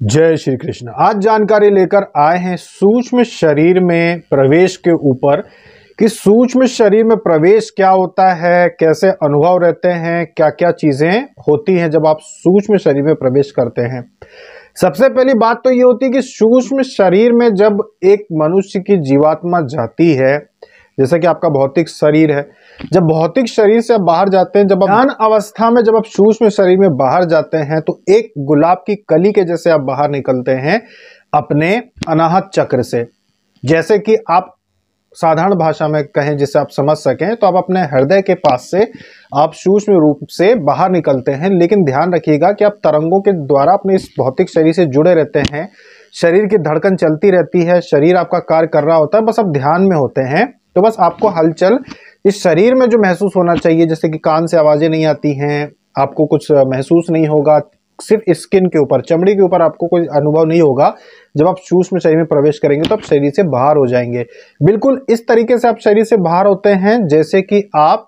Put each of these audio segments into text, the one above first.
जय श्री कृष्ण। आज जानकारी लेकर आए हैं सूक्ष्म शरीर में प्रवेश के ऊपर कि सूक्ष्म शरीर में प्रवेश क्या होता है, कैसे अनुभव रहते हैं, क्या क्या चीजें होती हैं जब आप सूक्ष्म शरीर में प्रवेश करते हैं। सबसे पहली बात तो ये होती है कि सूक्ष्म शरीर में जब एक मनुष्य की जीवात्मा जाती है, जैसे कि आपका भौतिक शरीर है, जब भौतिक शरीर से आप बाहर जाते हैं, जब आप ध्यान अवस्था में जब आप सूक्ष्म शरीर में बाहर जाते हैं तो एक गुलाब की कली के जैसे आप बाहर निकलते हैं अपने अनाहत चक्र से। जैसे कि आप साधारण भाषा में कहें जिसे आप समझ सकें तो आप अपने हृदय के पास से आप सूक्ष्म रूप से बाहर निकलते हैं, लेकिन ध्यान रखिएगा कि आप तरंगों के द्वारा अपने इस भौतिक शरीर से जुड़े रहते हैं। शरीर की धड़कन चलती रहती है, शरीर आपका कार्य कर रहा होता है, बस आप ध्यान में होते हैं। तो बस आपको हलचल इस शरीर में जो महसूस होना चाहिए, जैसे कि कान से आवाजें नहीं आती हैं, आपको कुछ महसूस नहीं होगा, सिर्फ स्किन के ऊपर, चमड़ी के ऊपर आपको कोई अनुभव नहीं होगा। जब आप सूक्ष्म शरीर में प्रवेश करेंगे तो आप शरीर से बाहर हो जाएंगे। बिल्कुल इस तरीके से आप शरीर से बाहर होते हैं जैसे कि आप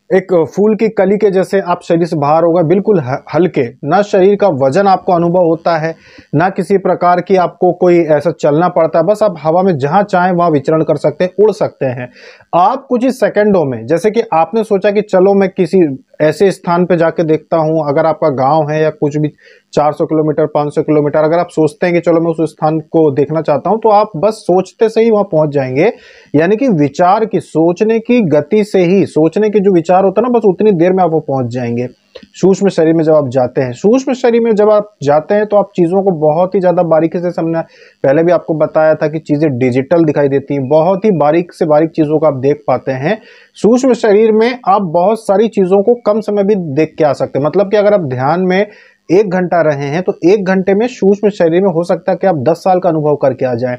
एक फूल की कली के जैसे आप शरीर से बाहर होगा, बिल्कुल हल्के। ना शरीर का वजन आपको अनुभव होता है, ना किसी प्रकार की आपको कोई ऐसा चलना पड़ता है, बस आप हवा में जहां चाहें वहां विचरण कर सकते हैं, उड़ सकते हैं आप कुछ ही सेकंडों में। जैसे कि आपने सोचा कि चलो मैं किसी ऐसे स्थान पे जाके देखता हूं, अगर आपका गांव है या कुछ भी 400 किलोमीटर 500 किलोमीटर, अगर आप सोचते हैं कि चलो मैं उस स्थान को देखना चाहता हूं, तो आप बस सोचते से ही वहां पहुंच जाएंगे। यानी कि विचार की, सोचने की गति से ही, सोचने के जो विचार होता है ना, बस उतनी देर में आप वो पहुंच जाएंगे। सूक्ष्म शरीर में जब आप जाते हैं, सूक्ष्म शरीर में जब आप जाते हैं तो आप चीजों को बहुत ही ज्यादा बारीकी से समझना। पहले भी आपको बताया था कि चीजें डिजिटल दिखाई देती हैं, बहुत ही बारीक से बारीक चीजों को आप देख पाते हैं। सूक्ष्म शरीर में आप बहुत सारी चीजों को कम समय भी देख के आ सकते हैं। मतलब कि अगर आप ध्यान में 1 घंटा रहे हैं तो 1 घंटे में सूक्ष्म शरीर में हो सकता है कि आप 10 साल का अनुभव करके आ जाएं।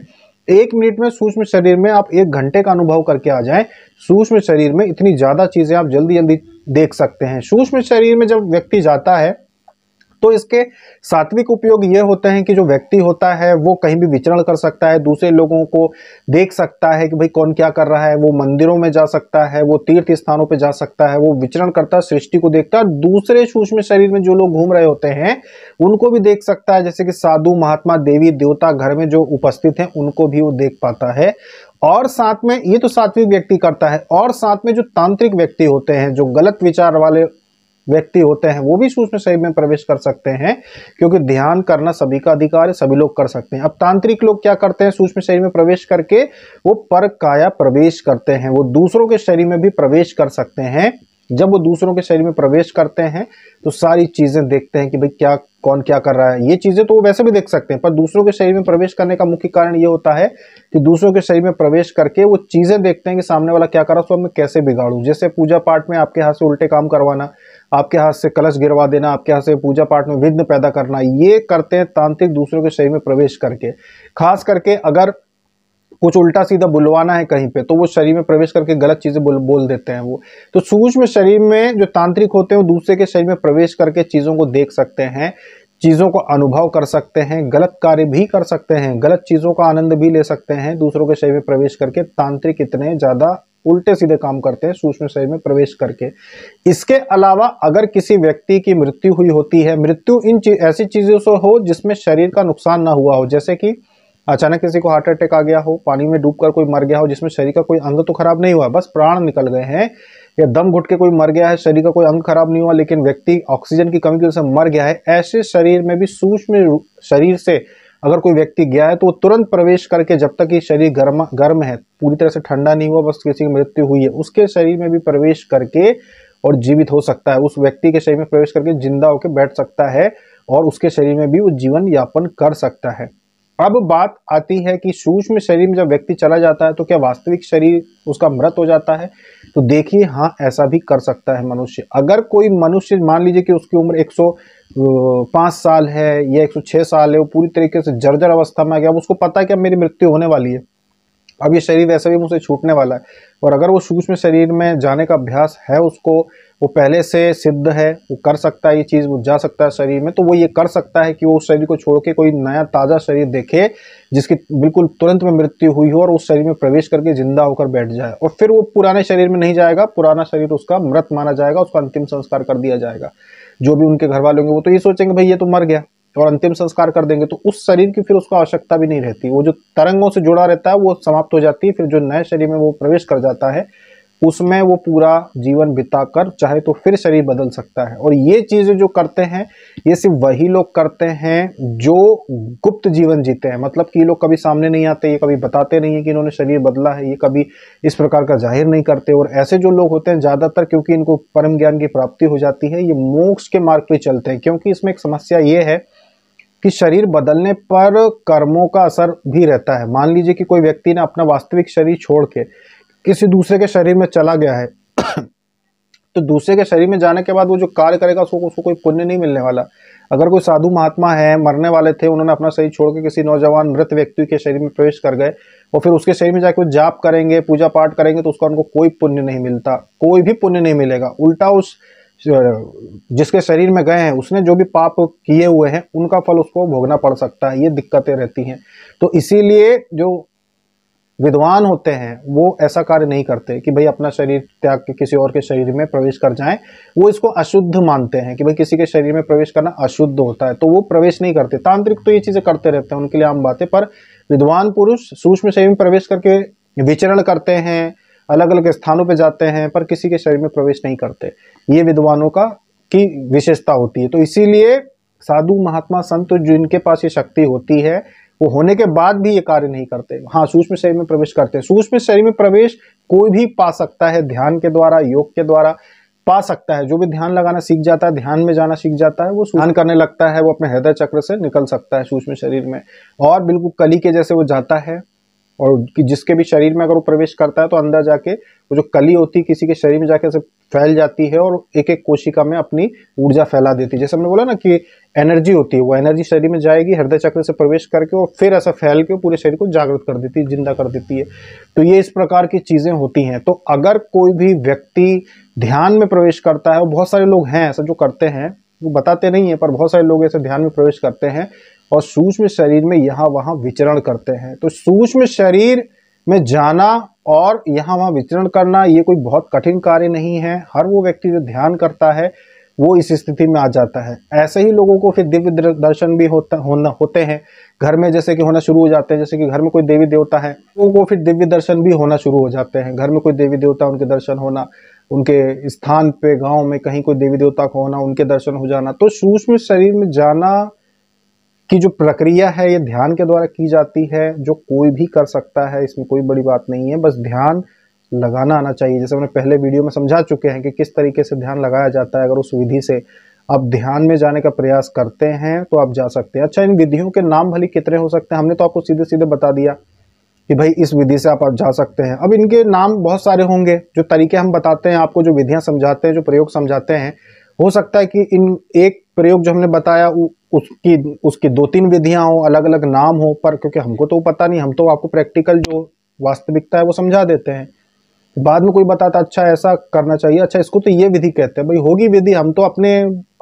1 मिनट में सूक्ष्म शरीर में आप 1 घंटे का अनुभव करके आ जाएं। सूक्ष्म शरीर में इतनी ज्यादा चीजें आप जल्दी जल्दी देख सकते हैं। सूक्ष्म शरीर में जब व्यक्ति जाता है तो इसके सात्विक उपयोग ये होते हैं कि जो व्यक्ति होता है वो कहीं भी विचरण कर सकता है, दूसरे लोगों को देख सकता है कि भाई कौन क्या कर रहा है, वो मंदिरों में जा सकता है, वो तीर्थ स्थानों पे जा सकता है, वो विचरण करता है, सृष्टि को देखता है। दूसरे सूक्ष्म शरीर में जो लोग घूम रहे होते हैं उनको भी देख सकता है, जैसे कि साधु महात्मा देवी देवता घर में जो उपस्थित हैं उनको भी वो देख पाता है। और साथ में ये तो सात्विक व्यक्ति करता है, और साथ में जो तांत्रिक व्यक्ति होते हैं, जो गलत विचार वाले व्यक्ति होते हैं, वो भी सूक्ष्म शरीर में प्रवेश कर सकते हैं, क्योंकि ध्यान करना सभी का अधिकार है, सभी लोग कर सकते हैं। अब तांत्रिक लोग क्या करते हैं, सूक्ष्म शरीर में प्रवेश करके वो पर काया प्रवेश करते हैं, वो दूसरों के शरीर में भी प्रवेश कर सकते हैं। जब वो दूसरों के शरीर में प्रवेश करते हैं तो सारी चीजें देखते हैं कि भाई क्या, कौन क्या कर रहा है। ये चीजें तो वो वैसे भी देख सकते हैं, पर दूसरों के शरीर में प्रवेश करने का मुख्य कारण ये होता है कि दूसरों के शरीर में प्रवेश करके वो चीजें देखते हैं कि सामने वाला क्या कर रहा है, उसको मैं कैसे बिगाड़ूं। जैसे पूजा पाठ में आपके हाथ से उल्टे काम करवाना, आपके हाथ से कलश गिरवा देना, आपके हाथ से पूजा पाठ में विघ्न पैदा करना, ये करते हैं तांत्रिक दूसरों के शरीर में प्रवेश करके। खास करके अगर कुछ उल्टा सीधा बुलवाना है कहीं पे, तो वो शरीर में प्रवेश करके गलत चीजें बोल देते हैं वो। तो सूक्ष्म शरीर में जो तांत्रिक होते हैं वो दूसरे के शरीर में प्रवेश करके चीजों को देख सकते हैं, चीजों को अनुभव कर सकते हैं, गलत कार्य भी कर सकते हैं, गलत चीजों का आनंद भी ले सकते हैं दूसरों के शरीर में प्रवेश करके। तांत्रिक इतने ज्यादा उल्टे सीधे काम करते हैं सूक्ष्म शरीर में प्रवेश करके। इसके अलावा अगर किसी व्यक्ति की मृत्यु हुई होती है, मृत्यु ऐसी चीजों से हो जिसमें शरीर का नुकसान ना हुआ हो, जैसे कि अचानक किसी को हार्ट अटैक आ गया हो, पानी में डूबकर कोई मर गया हो, जिसमें शरीर का कोई अंग तो खराब नहीं हुआ, बस प्राण निकल गए हैं, या दम घुट के कोई मर गया है, शरीर का कोई अंग खराब नहीं हुआ लेकिन व्यक्ति ऑक्सीजन की कमी की वजह से मर गया है, ऐसे शरीर में भी सूक्ष्म शरीर से अगर कोई व्यक्ति गया है तो वो तुरंत प्रवेश करके, जब तक कि शरीर गर्म है, पूरी तरह से ठंडा नहीं हुआ, बस किसी की मृत्यु हुई है, उसके शरीर में भी प्रवेश करके और जीवित हो सकता है। उस व्यक्ति के शरीर में प्रवेश करके जिंदा होकर बैठ सकता है और उसके शरीर में भी वो जीवन यापन कर सकता है। अब बात आती है कि सूक्ष्म शरीर में जब व्यक्ति चला जाता है तो क्या वास्तविक शरीर उसका मृत हो जाता है? तो देखिए, हाँ, ऐसा भी कर सकता है मनुष्य। अगर कोई मनुष्य मान लीजिए कि उसकी उम्र 105 साल है या 106 साल है, वो पूरी तरीके से जर्जर अवस्था में आ गया, अब उसको पता है कि अब मेरी मृत्यु होने वाली है, अब ये शरीर वैसे भी मुझसे छूटने वाला है, और अगर वो सूक्ष्म शरीर में जाने का अभ्यास है उसको, वो पहले से सिद्ध है, वो कर सकता है ये चीज़, वो जा सकता है शरीर में, तो वो ये कर सकता है कि वो उस शरीर को छोड़ के कोई नया ताज़ा शरीर देखे जिसकी बिल्कुल तुरंत में मृत्यु हुई हो, और उस शरीर में प्रवेश करके जिंदा होकर बैठ जाए। और फिर वो पुराने शरीर में नहीं जाएगा, पुराना शरीर उसका मृत माना जाएगा, उसका अंतिम संस्कार कर दिया जाएगा। जो भी उनके घर वाले होंगे वो तो ये सोचेंगे भाई ये तो मर गया, और अंतिम संस्कार कर देंगे तो उस शरीर की फिर उसको आवश्यकता भी नहीं रहती। वो जो तरंगों से जुड़ा रहता है वो समाप्त हो जाती है। फिर जो नए शरीर में वो प्रवेश कर जाता है उसमें वो पूरा जीवन बिताकर चाहे तो फिर शरीर बदल सकता है। और ये चीजें जो करते हैं ये सिर्फ वही लोग करते हैं जो गुप्त जीवन जीते हैं। मतलब कि ये लोग कभी सामने नहीं आते, ये कभी बताते नहीं है कि इन्होंने शरीर बदला है, ये कभी इस प्रकार का जाहिर नहीं करते। और ऐसे जो लोग होते हैं ज्यादातर, क्योंकि इनको परम ज्ञान की प्राप्ति हो जाती है, ये मोक्ष के मार्ग पे चलते हैं। क्योंकि इसमें एक समस्या ये है कि शरीर बदलने पर कर्मों का असर भी रहता है। मान लीजिए कि कोई व्यक्ति ने अपना वास्तविक शरीर छोड़ के किसी दूसरे के शरीर में चला गया है तो दूसरे के शरीर में जाने के बाद वो जो कार्य करेगा उसको कोई पुण्य नहीं मिलने वाला। अगर कोई साधु महात्मा है, मरने वाले थे, उन्होंने अपना शरीर छोड़ के किसी नौजवान मृत व्यक्ति के शरीर में प्रवेश कर गए और फिर उसके शरीर में जाकर जाप करेंगे, पूजा पाठ करेंगे, तो उसका उनको कोई पुण्य नहीं मिलता, कोई भी पुण्य नहीं मिलेगा। उल्टा उस जिसके शरीर में गए हैं उसने जो भी पाप किए हुए हैं उनका फल उसको भोगना पड़ सकता है। ये दिक्कतें रहती हैं। तो इसीलिए जो विद्वान होते हैं वो ऐसा कार्य नहीं करते कि भाई अपना शरीर त्याग के किसी और के शरीर में प्रवेश कर जाएं। वो इसको अशुद्ध मानते हैं कि भाई किसी के शरीर में प्रवेश करना अशुद्ध होता है, तो वो प्रवेश नहीं करते। तांत्रिक तो ये चीजें करते रहते हैं, उनके लिए आम बात है। पर विद्वान पुरुष सूक्ष्म शरीर में प्रवेश करके विचरण करते हैं, अलग अलग स्थानों पर जाते हैं, पर किसी के शरीर में प्रवेश नहीं करते। ये विद्वानों की विशेषता होती है। तो इसीलिए साधु महात्मा संत जिनके पास ये शक्ति होती है वो होने के बाद भी ये कार्य नहीं करते। हाँ, सूक्ष्म शरीर में प्रवेश करते हैं। सूक्ष्म शरीर में प्रवेश कोई भी पा सकता है, ध्यान के द्वारा, योग के द्वारा पा सकता है। जो भी ध्यान लगाना सीख जाता है, ध्यान में जाना सीख जाता है, वो ध्यान करने लगता है, वो अपने हृदय चक्र से निकल सकता है सूक्ष्म शरीर में। और बिल्कुल कली के जैसे वो जाता है। और जिसके भी शरीर में अगर वो प्रवेश करता है तो अंदर जाके वो जो कली होती है किसी के शरीर में जाके ऐसे फैल जाती है और एक एक कोशिका में अपनी ऊर्जा फैला देती है। जैसे हमने बोला ना कि एनर्जी होती है, वो एनर्जी शरीर में जाएगी, हृदय चक्र से प्रवेश करके और फिर ऐसा फैल के पूरे शरीर को जागृत कर देती है, जिंदा कर देती है। तो ये इस प्रकार की चीजें होती हैं। तो अगर कोई भी व्यक्ति ध्यान में प्रवेश करता है, और बहुत सारे लोग हैं ऐसा जो करते हैं, वो बताते नहीं है, पर बहुत सारे लोग ऐसे ध्यान में प्रवेश करते हैं और सूक्ष्म शरीर में यहाँ वहाँ विचरण करते हैं। तो सूक्ष्म शरीर में जाना और यहाँ वहाँ विचरण करना ये कोई बहुत कठिन कार्य नहीं है। हर वो व्यक्ति जो ध्यान करता है वो इस स्थिति में आ जाता है। ऐसे ही लोगों को फिर दिव्य दर्शन भी होते हैं घर में, जैसे कि होना शुरू हो जाते हैं। जैसे कि घर में कोई देवी देवता है, लोगों को फिर दिव्य दर्शन भी होना शुरू हो जाते हैं। घर में कोई देवी देवता, उनके दर्शन होना, उनके स्थान पे गाँव में कहीं कोई देवी देवता का होना, उनके दर्शन हो जाना। तो सूक्ष्म शरीर में जाना की जो प्रक्रिया है ये ध्यान के द्वारा की जाती है, जो कोई भी कर सकता है। इसमें कोई बड़ी बात नहीं है, बस ध्यान लगाना आना चाहिए। जैसे हमने पहले वीडियो में समझा चुके हैं कि किस तरीके से ध्यान लगाया जाता है। अगर उस विधि से आप ध्यान में जाने का प्रयास करते हैं तो आप जा सकते हैं। अच्छा, इन विधियों के नाम भले कितने हो सकते हैं, हमने तो आपको सीधे सीधे बता दिया कि भाई इस विधि से आप जा सकते हैं। अब इनके नाम बहुत सारे होंगे। जो तरीके हम बताते हैं आपको, जो विधियां समझाते हैं, जो प्रयोग समझाते हैं, हो सकता है कि इन एक प्रयोग जो हमने बताया उसकी 2-3 विधियां हो, अलग अलग नाम हो, पर क्योंकि हमको तो पता नहीं, हम तो आपको प्रैक्टिकल जो वास्तविकता है वो समझा देते हैं। बाद में कोई बताता अच्छा ऐसा करना चाहिए, अच्छा इसको तो ये विधि कहते हैं, भाई होगी विधि, हम तो अपने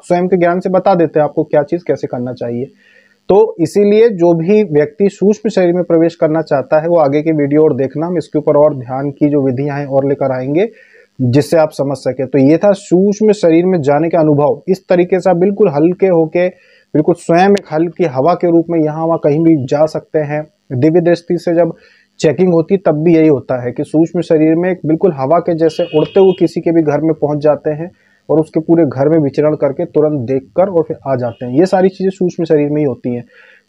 स्वयं के ज्ञान से बता देते हैं आपको क्या चीज कैसे करना चाहिए। तो इसीलिए जो भी व्यक्ति सूक्ष्म शरीर में प्रवेश करना चाहता है वो आगे के वीडियो और देखना, हम इसके ऊपर और ध्यान की जो विधियां हैं और लेकर आएंगे जिससे आप समझ सके। तो ये था सूक्ष्म शरीर में जाने का अनुभव। इस तरीके से आप बिल्कुल हल्के होके, बिल्कुल स्वयं एक हल्की हवा के रूप में यहाँ वहाँ कहीं भी जा सकते हैं। दिव्य दृष्टि से जब चेकिंग होती तब भी यही होता है कि सूक्ष्म शरीर में बिल्कुल हवा के जैसे उड़ते हुए किसी के भी घर में पहुंच जाते हैं और उसके पूरे घर में विचरण करके तुरंत देखकर और फिर आ जाते हैं। ये सारी चीजें सूक्ष्म शरीर में ही होती हैं।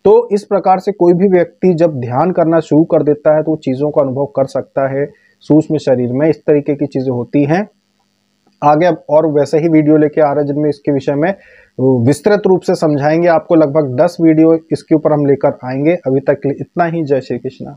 तो इस प्रकार से कोई भी व्यक्ति जब ध्यान करना शुरू कर देता है तो चीजों का अनुभव कर सकता है सूक्ष्म शरीर में। इस तरीके की चीजें होती हैं। आगे अब और वैसे ही वीडियो लेके आ रहे हैं जिनमें इसके विषय में विस्तृत रूप से समझाएंगे आपको। लगभग 10 वीडियो इसके ऊपर हम लेकर आएंगे। अभी तक के लिए इतना ही। जय श्री कृष्णा।